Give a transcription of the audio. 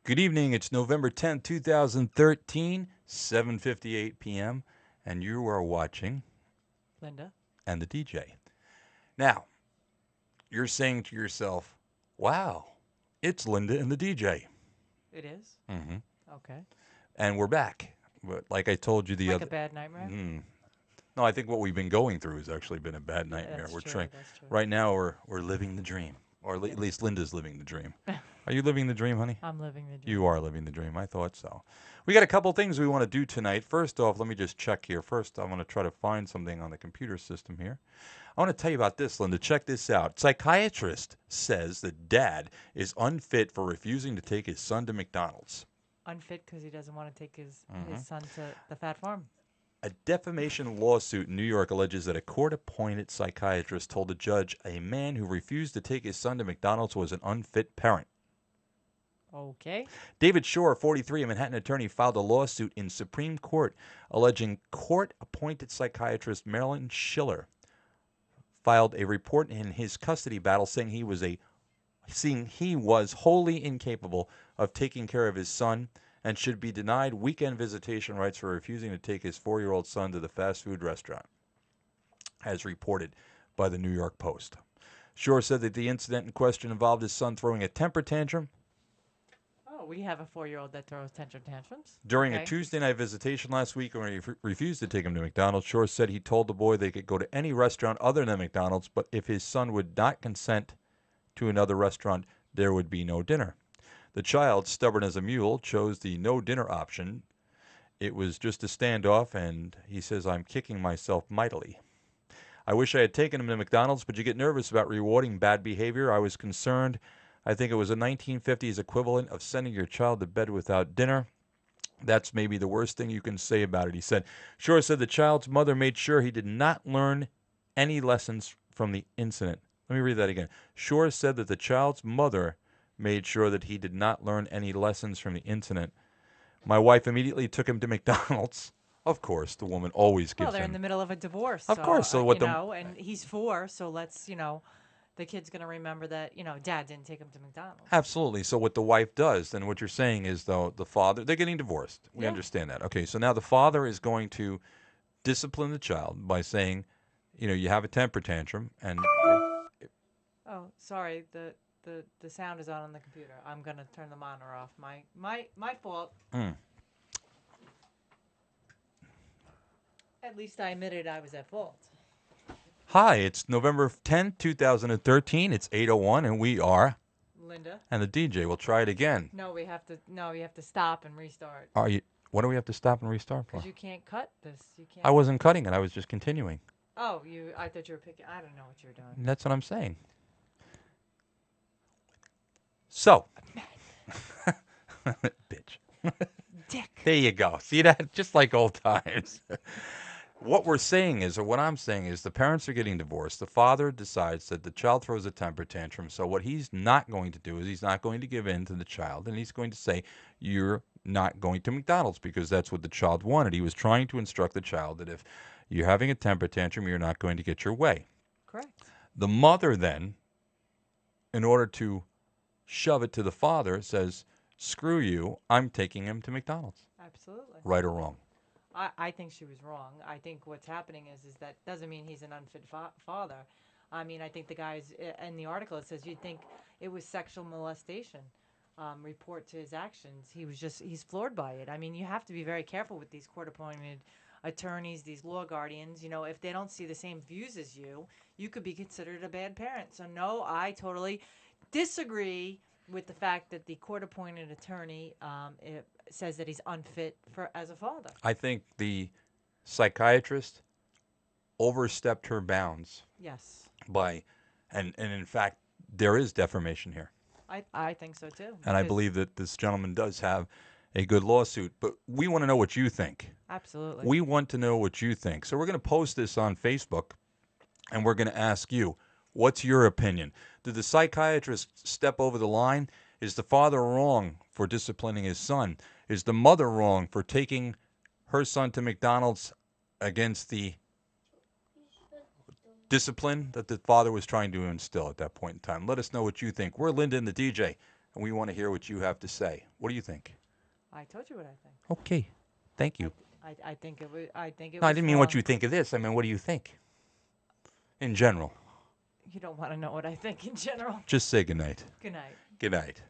Good evening. It's November 10th, 2013, 7:58 p.m., and you are watching Linda. and the DJ. Now, you're saying to yourself, "Wow, it's Linda and the DJ." It is? Mm-hmm. Okay. And we're back. But like I told you the Like other a bad nightmare? No, I think what we've been going through has actually been a bad Yeah, nightmare. that's We're true. trying That's true. right now we're living the dream. Or at least Linda's living the dream. Are you living the dream, honey? I'm living the You dream. are living the dream. I thought so. We got a couple things we want to do tonight. First off, let me just check here. First, I want to try to find something on the computer system here. I want to tell you about this, Linda. Check this out. Psychiatrist says that dad is unfit for refusing to take his son to McDonald's. Unfit because he doesn't want to take hmm his son to the fat farm. A defamation lawsuit in New York alleges that a court appointed psychiatrist told a judge a man who refused to take his son to McDonald's was an unfit parent. Okay. David Shore, 43, a Manhattan attorney, filed a lawsuit in Supreme Court alleging court-appointed psychiatrist Marilyn Schiller filed a report in his custody battle saying he was wholly incapable of taking care of his son and should be denied weekend visitation rights for refusing to take his 4-year-old son to the fast food restaurant, as reported by the New York Post. Shore said that the incident in question involved his son throwing a temper tantrum Oh, we have a 4-year-old that throws tantrums. during a Okay. Tuesday night visitation last week when he refused to take him to McDonald's. Shore said he told the boy they could go to any restaurant other than McDonald's, but if his son would not consent to another restaurant, there would be no dinner. The child, stubborn as a mule, chose the no dinner option. It was just a standoff, and he says, "I'm kicking myself mightily. I wish I had taken him to McDonald's, but you get nervous about rewarding bad behavior. I was concerned. I think it was a 1950s equivalent of sending your child to bed without dinner. That's maybe the worst thing you can say about it," he said. Shore said the child's mother made sure he did not learn any lessons from the incident. Let me read that again. Shore said that the child's mother made sure that he did not learn any lessons from the incident. My wife immediately took him to McDonald's. Of course, the woman always Well, gives they're in him. the middle of a divorce, Of so course. So what the and he's 4, so the kid's gonna remember that dad didn't take him to McDonald's. Absolutely. So what the wife does, then what you're saying is though the father, they're getting divorced. We Yeah. understand that. Okay. So now the father is going to discipline the child by saying, you have a temper tantrum and Oh, sorry. The sound is on the computer. I'm gonna turn the monitor off. My fault. mm, At least I admitted I was at fault. hi, it's November 10th, 2013. It's 8:01 and we are Linda. and the DJ will try it again. No, we have to. No, you have to stop and restart Are you What do we have to stop and restart for? because you can't cut this. You I can't. wasn't cutting it. I was just continuing. Oh, you. I thought you were picking. I don't know what you're doing. That's what I'm saying. So, bitch. Dick. There you go. See that? Just like old times. What we're saying is, or what I'm saying is, the parents are getting divorced. The father decides that the child throws a temper tantrum. So, what he's not going to do is he's not going to give in to the child, and he's going to say, "You're not going to McDonald's," because that's what the child wanted. He was trying to instruct the child that if you're having a temper tantrum, you're not going to get your way. Correct. The mother then, in order to shove it to the father, says, "Screw you, I'm taking him to McDonald's." Absolutely. Right or wrong? I think she was wrong. I think what's happening is that doesn't mean he's an unfit father. I mean, I think the guys in the article it says you'd think it was sexual molestation. Report to his actions. He's floored by it. I mean, you have to be very careful with these court appointed attorneys, these law guardians. If they don't see the same views as you could be considered a bad parent. So no, I totally disagree with the fact that the court appointed attorney it says that he's unfit for as a father. I think the psychiatrist overstepped her bounds Yes, by, and in fact, there is defamation here. I think so too. And I Because believe that this gentleman does have a good lawsuit. But we want to know what you think. absolutely. We want to know what you think. So we're going to post this on Facebook and we're going to ask you, what's your opinion? Did the psychiatrist step over the line? Is the father wrong for disciplining his son? Is the mother wrong for taking her son to McDonald's against the discipline that the father was trying to instill at that point in time? Let us know what you think. We're Linda and the DJ, and we want to hear what you have to say. What do you think? I told you what I think. Okay. Thank you. I think it was. I think it No, was I didn't mean what wrong. you think of this. I mean, what do you think? In general. You don't want to know what I think in general. Just say goodnight. Good night. Good night.